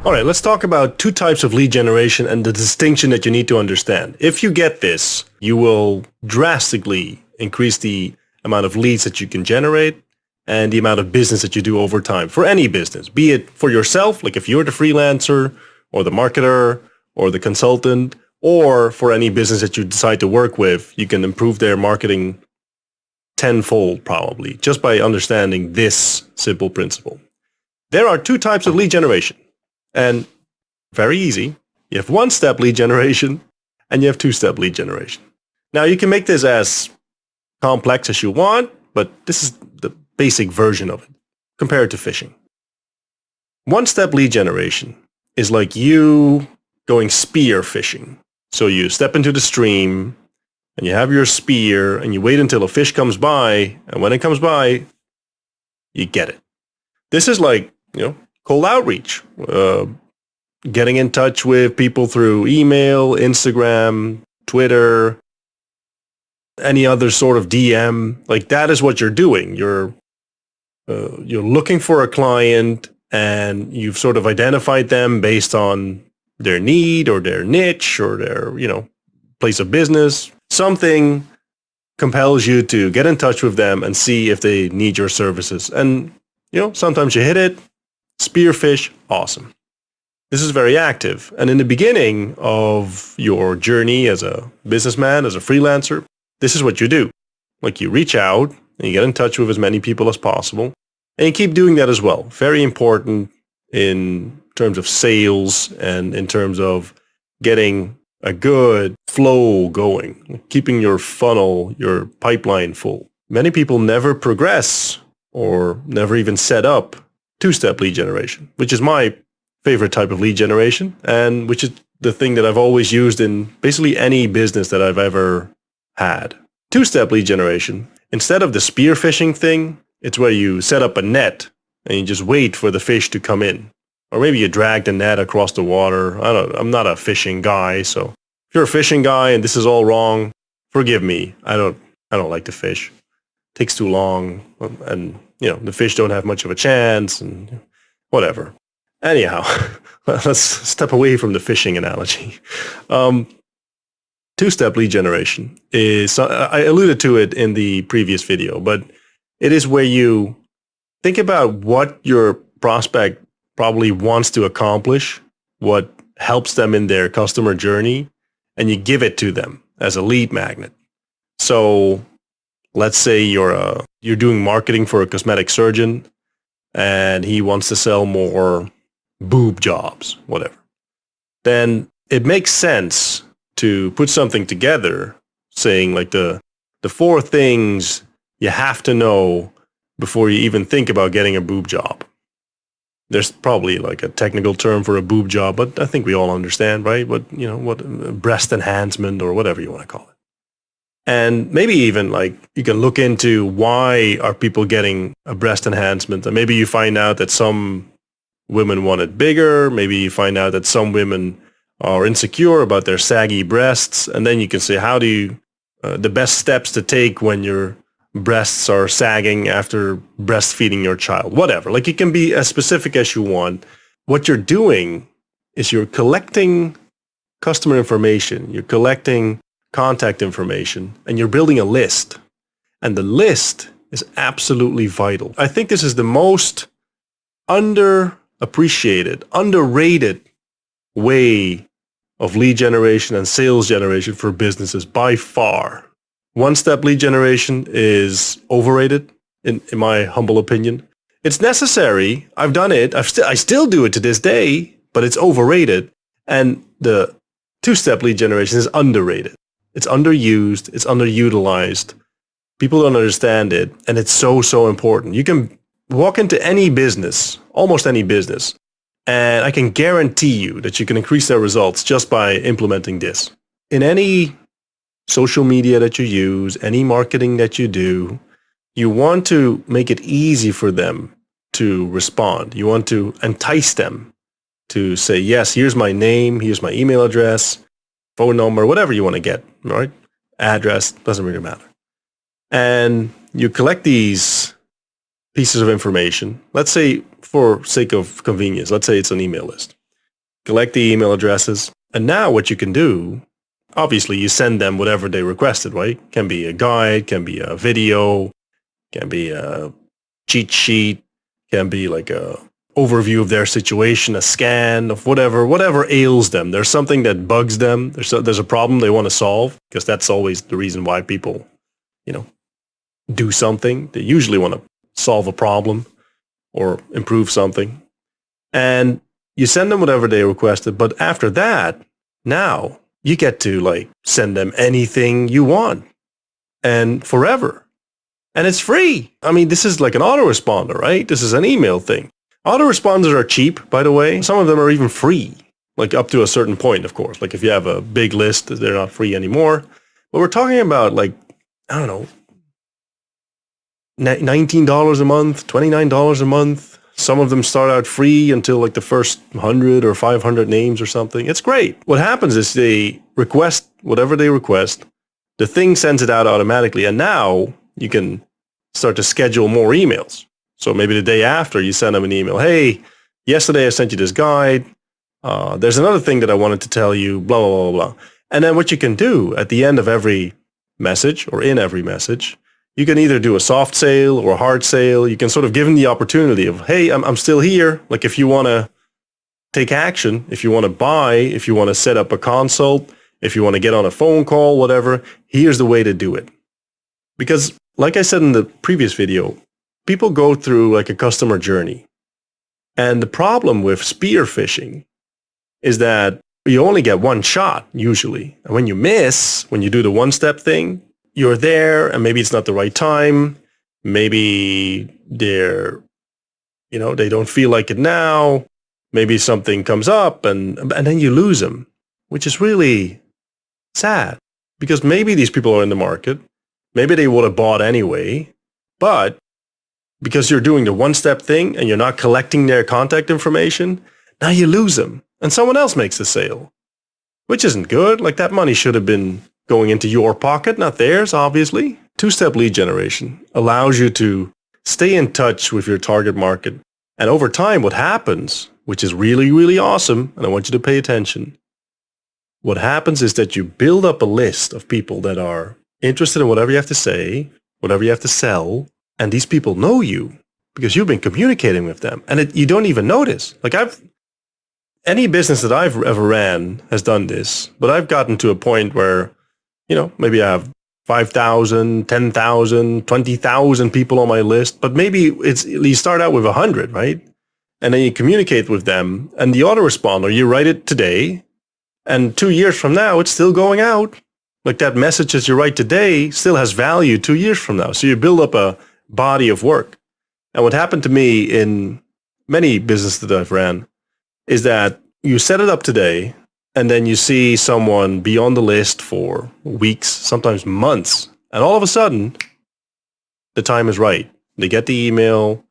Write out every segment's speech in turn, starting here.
All right, let's talk about two types of lead generation and the distinction that you need to understand. If you get this, you will drastically increase the amount of leads that you can generate and the amount of business that you do over time for any business, be it for yourself, like if you're the freelancer or the marketer or the consultant, or for any business that you decide to work with, you can improve their marketing tenfold probably just by understanding this simple principle. There are two types of lead generation. And very easy. You have one-step lead generation and you have two-step lead generation. Now you can make this as complex as you want, but this is the basic version of it compared to phishing. One-step lead generation is like you going spear fishing. So you step into the stream and you have your spear and you wait until a fish comes by, and when it comes by, you get it. This is like, cold outreach, getting in touch with people through email, Instagram, Twitter, any other sort of DM. Like that is what you're doing. You're looking for a client and you've sort of identified them based on their need or their niche or their, place of business. Something compels you to get in touch with them and see if they need your services. And, sometimes you hit it. Spearfish, awesome. This is very active. And in the beginning of your journey as a businessman, as a freelancer, this is what you do. Like you reach out and you get in touch with as many people as possible. And you keep doing that as well. Very important in terms of sales and in terms of getting a good flow going, keeping your funnel, your pipeline full. Many people never progress or never even set up two-step lead generation, which is my favorite type of lead generation, and which is the thing that I've always used in basically any business that I've ever had. Two-step lead generation, instead of the spearfishing thing, it's where you set up a net and you just wait for the fish to come in. Or maybe you drag the net across the water. I'm not a fishing guy, so if you're a fishing guy and this is all wrong, forgive me. I don't like to fish. It takes too long, and the fish don't have much of a chance, and whatever. Anyhow, let's step away from the fishing analogy. Two-step lead generation is, I alluded to it in the previous video, but it is where you think about what your prospect probably wants to accomplish, what helps them in their customer journey, and you give it to them as a lead magnet. So let's say you're doing marketing for a cosmetic surgeon and he wants to sell more boob jobs, whatever. Then it makes sense to put something together saying like the 4 things you have to know before you even think about getting a boob job. There's probably like a technical term for a boob job, but I think we all understand, right? What breast enhancement or whatever you want to call it. And maybe even like you can look into why are people getting a breast enhancement, and maybe you find out that some women want it bigger. Maybe you find out that some women are insecure about their saggy breasts, and then you can say how do you the best steps to take when your breasts are sagging after breastfeeding your child, whatever. Like it can be as specific as you want. What you're doing is you're collecting customer information, you're collecting contact information, and you're building a list. And the list is absolutely vital. I think this is the most underappreciated, underrated way of lead generation and sales generation for businesses by far. One-step lead generation is overrated, in my humble opinion. It's necessary. I've done it. I still do it to this day, but it's overrated. And the two-step lead generation is underrated. It's underused. It's underutilized. People don't understand it, and it's so important. You can walk into any business, almost any business, and I can guarantee you that you can increase their results just by implementing this. In any social media that you use, any marketing that you do, you want to make it easy for them to respond. You want to entice them to say, yes, here's my name, here's my email address, phone number, whatever you want to get, right? Address, doesn't really matter. And you collect these pieces of information. Let's say, for sake of convenience, let's say it's an email list. collect the email addresses. And now what you can do, obviously you send them whatever they requested, right? Can be a guide, can be a video, can be a cheat sheet, can be like a overview of their situation, a scan of whatever ails them. There's something that bugs them. There's a problem they want to solve, because that's always the reason why people, do something. They usually want to solve a problem or improve something. And you send them whatever they requested, but after that, now you get to send them anything you want and forever. And it's free. I mean, this is like an autoresponder, right? This is an email thing. Autoresponders are cheap, by the way. Some of them are even free, like up to a certain point, of course. Like if you have a big list, they're not free anymore. But we're talking about I don't know, $19 a month, $29 a month. Some of them start out free until the first 100 or 500 names or something. It's great. What happens is they request whatever they request. The thing sends it out automatically. And now you can start to schedule more emails. So maybe the day after you send them an email. Hey, yesterday I sent you this guide. There's another thing that I wanted to tell you, blah, blah, blah, blah. And then what you can do at the end of every message or in every message, you can either do a soft sale or a hard sale. You can sort of give them the opportunity of, hey, I'm still here. Like if you want to take action, if you want to buy, if you want to set up a consult, if you want to get on a phone call, whatever, here's the way to do it. Because like I said in the previous video, people go through a customer journey. And the problem with spear phishing is that you only get one shot usually. And when you miss, when you do the one-step thing, you're there and maybe it's not the right time. Maybe they don't feel like it now. Maybe something comes up and then you lose them, which is really sad because maybe these people are in the market. Maybe they would have bought anyway, but because you're doing the one-step thing and you're not collecting their contact information, now you lose them and someone else makes the sale, which isn't good. That money should have been going into your pocket, not theirs, obviously. Two-step lead generation allows you to stay in touch with your target market. And over time, what happens, which is really, really awesome, and I want you to pay attention, what happens is that you build up a list of people that are interested in whatever you have to say, whatever you have to sell, and these people know you because you've been communicating with them, and you don't even notice. Any business that I've ever ran has done this, but I've gotten to a point where maybe I have 5,000, 10,000, 20,000 people on my list, but maybe you start out with 100, right? And then you communicate with them and the autoresponder, you write it today and 2 years from now, it's still going out. That message that you write today still has value 2 years from now. So you build up a body of work. And what happened to me in many businesses that I've ran is that you set it up today, and then you see someone be on the list for weeks, sometimes months. And all of a sudden, the time is right. They get the email.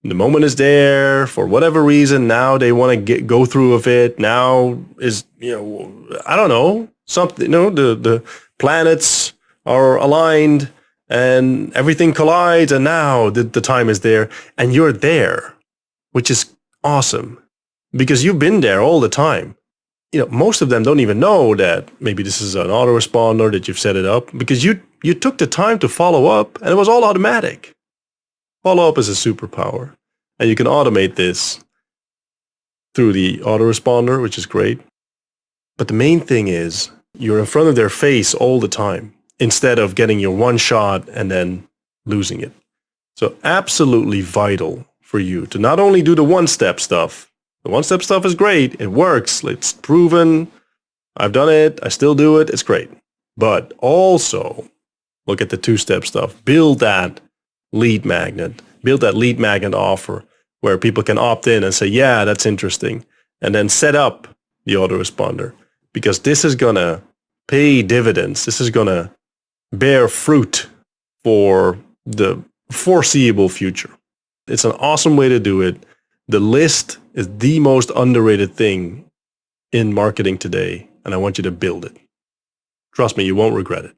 The moment is there for whatever reason. Now they want to go through with it. Now is, I don't know, something, the planets are aligned and everything collides. And now the time is there and you're there, which is awesome because you've been there all the time. Most of them don't even know that maybe this is an autoresponder, that you've set it up, because you took the time to follow up and it was all automatic. Follow up is a superpower. And you can automate this through the autoresponder, which is great. But the main thing is you're in front of their face all the time instead of getting your one shot and then losing it. So absolutely vital for you to not only do the one-step stuff. The one-step stuff is great. It works. It's proven. I've done it. I still do it. It's great. But also look at the two-step stuff. Build that lead magnet. Build that lead magnet offer where people can opt in and say, yeah, that's interesting. And then set up the autoresponder because this is going to pay dividends. This is going to bear fruit for the foreseeable future. It's an awesome way to do it. The list is the most underrated thing in marketing today, and I want you to build it. Trust me, you won't regret it.